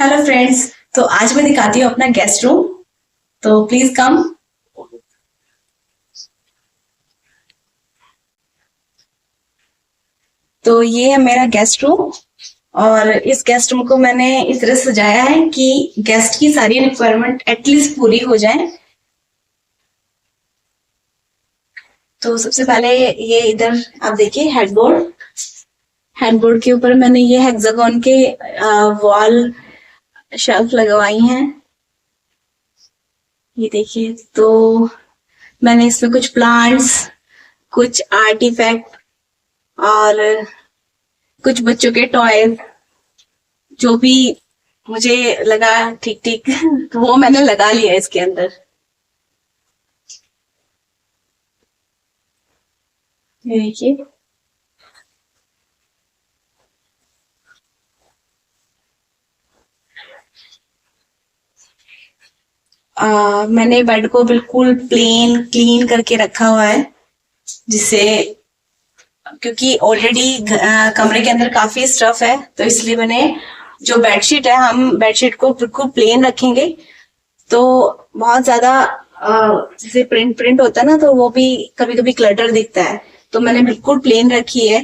Hello friends. तो आज मैं दिखाती हूँ अपना गेस्ट रूम। तो प्लीज कम। तो ये है मेरा गेस्ट रूम। और इस गेस्ट रूम को मैंने इस तरह सजाया है कि गेस्ट की सारी रिक्वायरमेंट एटलीस्ट पूरी हो जाए। तो सबसे पहले ये इधर आप देखिए हेडबोर्ड। हेडबोर्ड के ऊपर मैंने ये हेक्सागोन के वॉल शेल्फ लगवाई हैं। ये देखिए। तो मैंने इसमें कुछ प्लांट्स, कुछ आर्टिफैक्ट और कुछ बच्चों के टॉयज जो भी मुझे लगा ठीक ठीक तो वो मैंने लगा लिया इसके अंदर। ये देखिए। मैंने बेड को बिल्कुल प्लेन क्लीन करके रखा हुआ है, जिससे क्योंकि ऑलरेडी कमरे के अंदर काफी स्टफ है, तो इसलिए मैंने जो बेडशीट है, हम बेडशीट को बिल्कुल प्लेन रखेंगे तो बहुत ज्यादा जैसे प्रिंट प्रिंट होता है ना, तो वो भी कभी कभी क्लटर दिखता है। तो मैंने बिल्कुल प्लेन रखी है।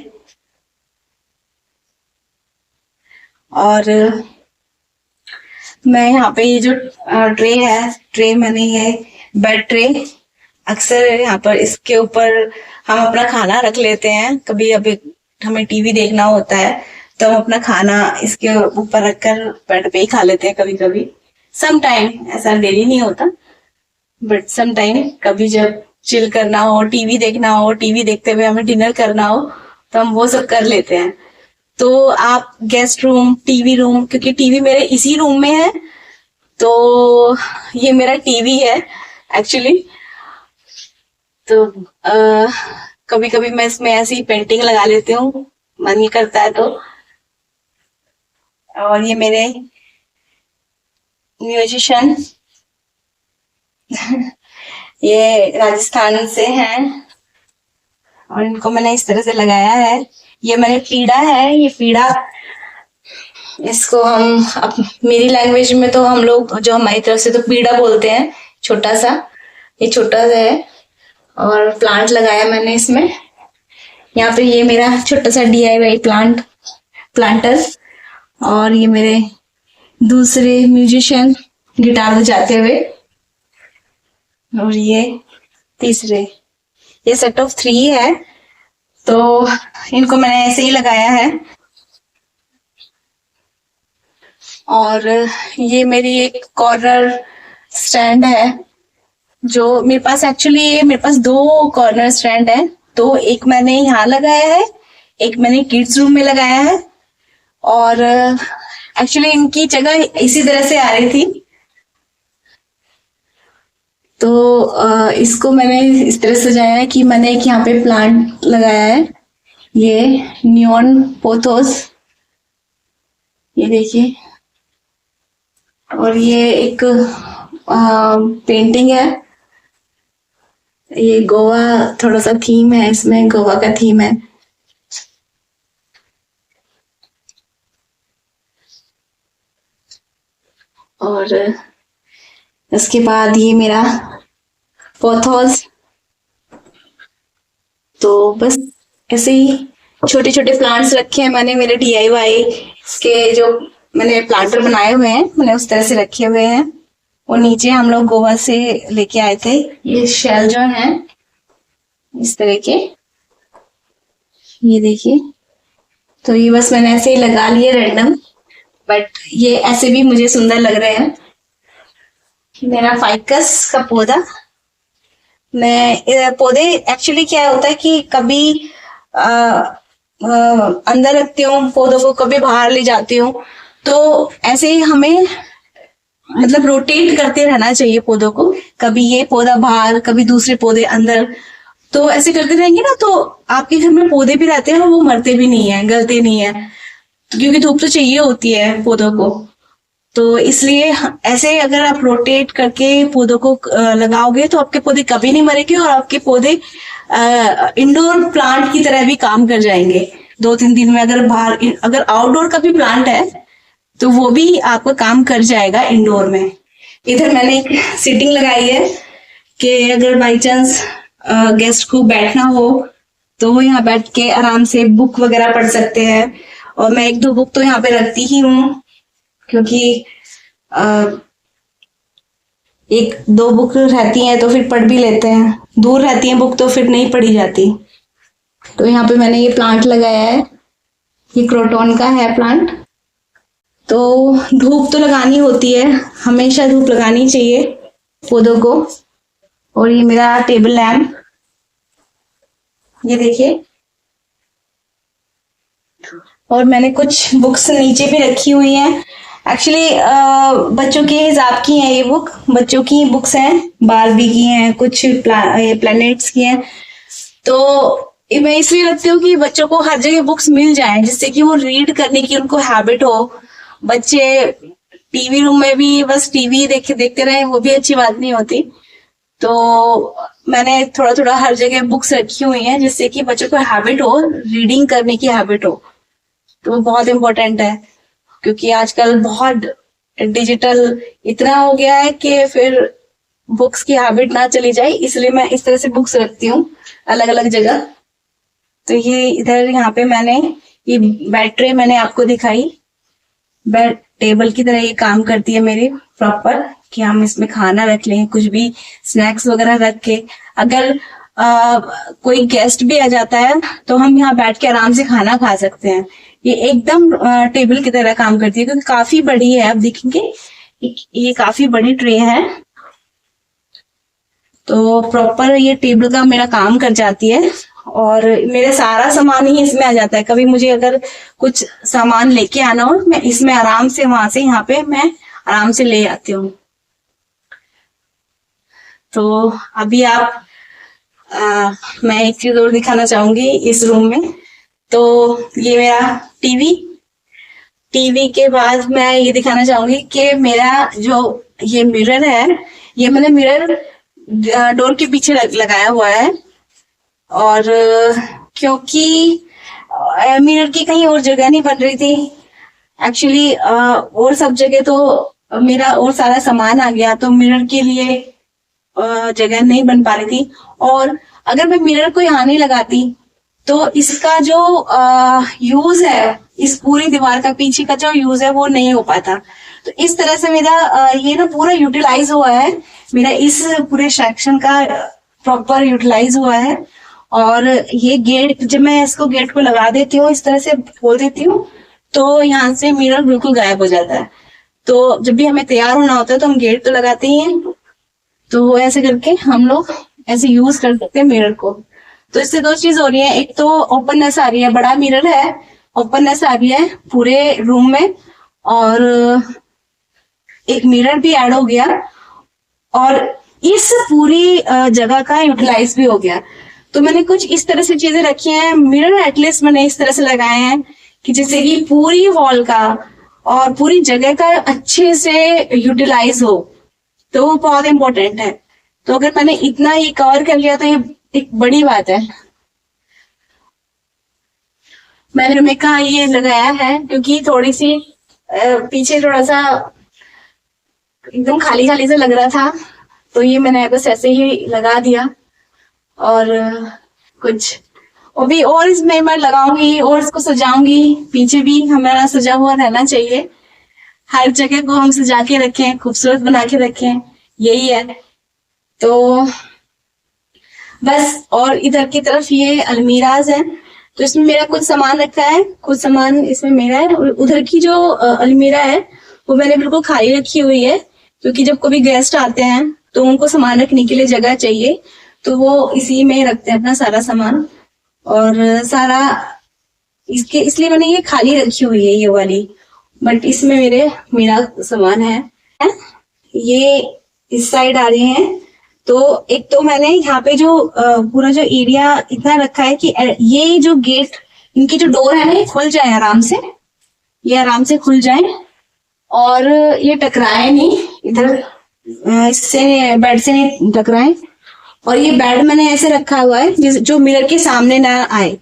और मैं यहाँ पे ये जो ट्रे है, ट्रे मैंने ये बेड ट्रे, अक्सर यहाँ पर इसके ऊपर हम अपना खाना रख लेते हैं। कभी अभी हमें टीवी देखना होता है तो हम अपना खाना इसके ऊपर रखकर बेड पे ही खा लेते हैं कभी कभी। सम टाइम, ऐसा डेली नहीं होता, बट सम टाइम कभी जब चिल करना हो, टीवी देखना हो, टीवी देखते हुए हमें डिनर करना हो, तो हम वो सब कर लेते हैं। तो आप गेस्ट रूम, टीवी रूम, क्योंकि टीवी मेरे इसी रूम में है, तो ये मेरा टीवी है एक्चुअली। तो कभी कभी मैं इसमें ऐसी पेंटिंग लगा लेती हूँ, मन ही करता है तो। और ये मेरे म्यूजिशियन ये राजस्थान से हैं और इनको मैंने इस तरह से लगाया है। ये मैंने पीड़ा है, ये पीड़ा, इसको हम मेरी लैंग्वेज में तो हम लोग, जो हमारी तरफ से, तो पीड़ा बोलते हैं। छोटा सा, ये छोटा सा है। और प्लांट लगाया मैंने इसमें। यहाँ पे ये मेरा छोटा सा DIY प्लांटर। और ये मेरे दूसरे म्यूजिशियन गिटार बजाते हुए। और ये तीसरे, ये सेट ऑफ 3 है, तो इनको मैंने ऐसे ही लगाया है। और ये मेरी एक कॉर्नर स्टैंड है, जो मेरे पास एक्चुअली, मेरे पास 2 कॉर्नर स्टैंड है। तो एक मैंने यहाँ लगाया है, एक मैंने किड्स रूम में लगाया है। और एक्चुअली इनकी जगह इसी तरह से आ रही थी, तो इसको मैंने इस तरह सजाया है कि मैंने एक यहाँ पे प्लांट लगाया है, ये नियॉन पोथोस, ये देखिए। और ये एक पेंटिंग है, ये गोवा, थोड़ा सा थीम है इसमें, गोवा का थीम है। और उसके बाद ये मेरा पोथोस। तो बस ऐसे ही छोटे छोटे प्लांट्स रखे हैं मैंने, मेरे DIY के जो मैंने प्लांटर बनाए हुए हैं, मैंने उस तरह से रखे हुए हैं। वो नीचे हम लोग गोवा से लेके आए थे, ये शेल जो है इस तरह के, ये देखिए। तो ये बस मैंने ऐसे ही लगा लिए रैंडम, बट ये ऐसे भी मुझे सुंदर लग रहे हैं। मेरा फाइकस का पौधा, मैं पौधे एक्चुअली क्या होता है कि कभी आ, अंदर रखती हूँ पौधों को, कभी बाहर ले जाती हूँ। तो ऐसे ही हमें मतलब रोटेट करते रहना चाहिए पौधों को, कभी ये पौधा बाहर, कभी दूसरे पौधे अंदर। तो ऐसे करते रहेंगे ना, तो आपके घर में पौधे भी रहते हैं, वो मरते भी नहीं है, गलते नहीं है, क्योंकि धूप तो चाहिए होती है पौधों को। तो इसलिए ऐसे अगर आप रोटेट करके पौधों को लगाओगे तो आपके पौधे कभी नहीं मरेंगे, और आपके पौधे इंडोर प्लांट की तरह भी काम कर जाएंगे 2-3 दिन में। अगर बाहर, अगर आउटडोर का भी प्लांट है तो वो भी आपका काम कर जाएगा इंडोर में। इधर मैंने एक सीटिंग लगाई है कि अगर बाई चांस गेस्ट को बैठना हो तो वो यहाँ बैठ के आराम से बुक वगैरह पढ़ सकते हैं। और मैं एक दो बुक तो यहाँ पे रखती ही हूँ, क्योंकि एक दो बुक रहती हैं तो फिर पढ़ भी लेते हैं, दूर रहती हैं बुक तो फिर नहीं पढ़ी जाती। तो यहाँ पे मैंने ये प्लांट लगाया है, ये क्रोटॉन का है प्लांट। तो धूप तो लगानी होती है, हमेशा धूप लगानी चाहिए पौधों को। और ये मेरा टेबल लैम्प, ये देखिए। और मैंने कुछ बुक्स नीचे भी रखी हुई हैं। एक्चुअली बच्चों के हिसाब की हैं ये बुक, बच्चों की बुक्स हैं, बारबी की हैं, कुछ प्लैनेट्स की हैं। तो मैं इसलिए रखती हूँ कि बच्चों को हर जगह बुक्स मिल जाएं, जिससे कि वो रीड करने की उनको हैबिट हो। बच्चे टीवी रूम में भी बस टीवी देखते रहे, वो भी अच्छी बात नहीं होती। तो मैंने थोड़ा थोड़ा हर जगह बुक्स रखी हुई हैं, जिससे कि बच्चों को हैबिट हो, रीडिंग करने की हैबिट हो। तो बहुत इम्पोर्टेंट है, क्योंकि आजकल बहुत डिजिटल इतना हो गया है कि फिर बुक्स की हैबिट ना चली जाए, इसलिए मैं इस तरह से बुक्स रखती हूँ अलग अलग जगह। तो ये इधर यहाँ पे मैंने ये बेड ट्रे मैंने आपको दिखाई, बेड टेबल की तरह ये काम करती है मेरी प्रॉपर, कि हम इसमें खाना रख लें, कुछ भी स्नैक्स वगैरह रख के। अगर कोई गेस्ट भी आ जाता है तो हम यहाँ बैठ के आराम से खाना खा सकते हैं। ये एकदम टेबल की तरह काम करती है, क्योंकि काफी बड़ी है। आप देखेंगे ये काफी बड़ी ट्रे है, तो प्रॉपर ये टेबल का मेरा काम कर जाती है। और मेरे सारा सामान ही इसमें आ जाता है। कभी मुझे अगर कुछ सामान लेके आना हो, मैं इसमें आराम से वहां से यहाँ पे मैं आराम से ले आती हूँ। तो अभी आप मैं एक चीज और दिखाना चाहूंगी इस रूम में। तो ये मेरा टीवी के बाद मैं ये दिखाना चाहूंगी कि मेरा जो ये मिरर है, ये मैंने मिरर डोर के पीछे लगाया हुआ है। और क्योंकि मिरर की कहीं और जगह नहीं बन रही थी एक्चुअली, और सब जगह तो मेरा और सारा सामान आ गया, तो मिरर के लिए जगह नहीं बन पा रही थी। और अगर मैं मिरर को यहाँ नहीं लगाती तो इसका जो यूज है, इस पूरी दीवार का पीछे का जो यूज है वो नहीं हो पाता। तो इस तरह से मेरा ये ना पूरा यूटिलाइज हुआ है, मेरा इस पूरे सेक्शन का प्रॉपर यूटिलाइज हुआ है। और ये गेट, जब मैं इसको गेट को लगा देती हूँ, इस तरह से खोल देती हूँ, तो यहाँ से मिरर बिल्कुल गायब हो जाता है। तो जब भी हमें तैयार होना होता है तो हम गेट तो लगाते ही हैं, तो ऐसे करके हम लोग ऐसे यूज कर सकते हैं मिरर को। तो इससे दो चीज हो रही है, एक तो ओपननेस आ रही है, बड़ा मिरर है, ओपननेस आ रही है पूरे रूम में, और एक मिरर भी ऐड हो गया, और इस पूरी जगह का यूटिलाइज भी हो गया। तो मैंने कुछ इस तरह से चीजें रखी हैं, मिरर एटलीस्ट मैंने इस तरह से लगाए हैं कि जिससे कि पूरी वॉल का और पूरी जगह का अच्छे से यूटिलाइज हो। तो वो बहुत इंपॉर्टेंट है। तो अगर मैंने इतना ये कवर कर लिया तो ये एक बड़ी बात है। मैंने मैं कहा ये लगाया है क्योंकि थोड़ी सी पीछे थोड़ा सा एकदम खाली खाली सा लग रहा था, तो ये मैंने बस ऐसे ही लगा दिया। और कुछ और भी और इसमें मैं लगाऊंगी और इसको सजाऊंगी, पीछे भी हमारा सजा हुआ रहना चाहिए। हर जगह को हम सजा के रखें, खूबसूरत बना के रखें, यही है। तो बस, और इधर की तरफ ये अलमीराज है, तो इसमें मेरा कुछ सामान रखा है, कुछ सामान इसमें मेरा है। और उधर की जो अलमीरा है वो मैंने बिल्कुल खाली रखी हुई है, क्योंकि जब कभी गेस्ट आते हैं तो उनको सामान रखने के लिए जगह चाहिए, तो वो इसी में रखते हैं अपना सारा सामान। और सारा इसके इसलिए मैंने ये खाली रखी हुई है ये वाली, बट इसमें मेरा सामान है। ये इस साइड आ रहे हैं, तो एक तो मैंने यहाँ पे जो पूरा जो एरिया इतना रखा है कि ये जो गेट, इनकी जो डोर है ना, ये खुल जाए आराम से, ये आराम से खुल जाए और ये टकराए नहीं, इधर इससे बेड से नहीं टकराए। और ये बेड मैंने ऐसे रखा हुआ है जो मिरर के सामने ना आए।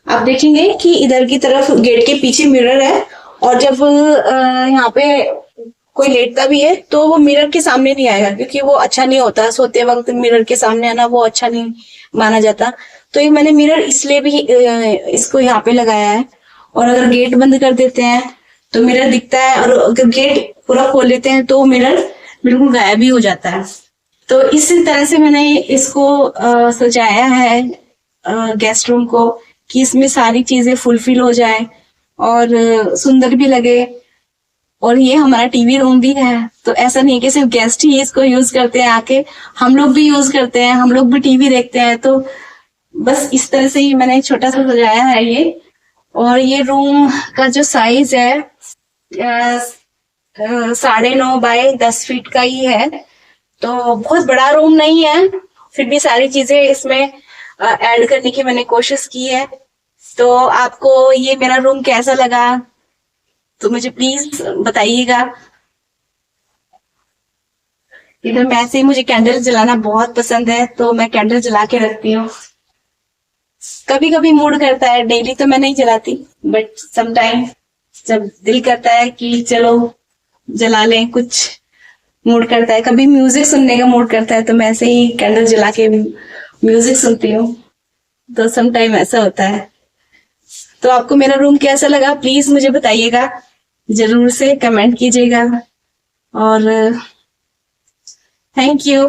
आप देखेंगे कि इधर की तरफ गेट के पीछे मिरर है और जब यहाँ पे कोई लेटता भी है तो वो मिरर के सामने नहीं आएगा, क्योंकि वो अच्छा नहीं होता सोते वक्त मिरर के सामने आना, वो अच्छा नहीं माना जाता। तो ये मैंने मिरर इसलिए भी इसको यहाँ पे लगाया है। और अगर गेट बंद कर देते हैं तो मिरर दिखता है, और अगर गेट पूरा खोल लेते हैं तो मिरर बिल्कुल गायब भी हो जाता है। तो इस तरह से मैंने इसको सजाया है गेस्ट रूम को, कि इसमें सारी चीजें फुलफिल हो जाए और सुंदर भी लगे। और ये हमारा टीवी रूम भी है, तो ऐसा नहीं कि सिर्फ गेस्ट ही इसको यूज करते हैं आके, हम लोग भी यूज करते हैं, हम लोग भी टीवी देखते हैं। तो बस इस तरह से ही मैंने छोटा सा सजाया है ये। और ये रूम का जो साइज है 9.5 बाय 10 फीट का ही है, तो बहुत बड़ा रूम नहीं है, फिर भी सारी चीजें इसमें ऐड करने की मैंने कोशिश की है। तो आपको ये मेरा रूम कैसा लगा तो मुझे प्लीज बताइएगा। इधर मैं से मुझे कैंडल जलाना बहुत पसंद है, तो मैं कैंडल जला के रखती हूँ। कभी कभी मूड करता है, डेली तो मैं नहीं जलाती, बट समटाइम जब दिल करता है कि चलो जला लें, कुछ मूड करता है, कभी म्यूजिक सुनने का मूड करता है, तो मैं ऐसे ही कैंडल जला के म्यूजिक सुनती हूँ। तो समटाइम ऐसा होता है। तो आपको मेरा रूम कैसा लगा प्लीज मुझे बताइएगा, जरूर से कमेंट कीजिएगा। और थैंक यू।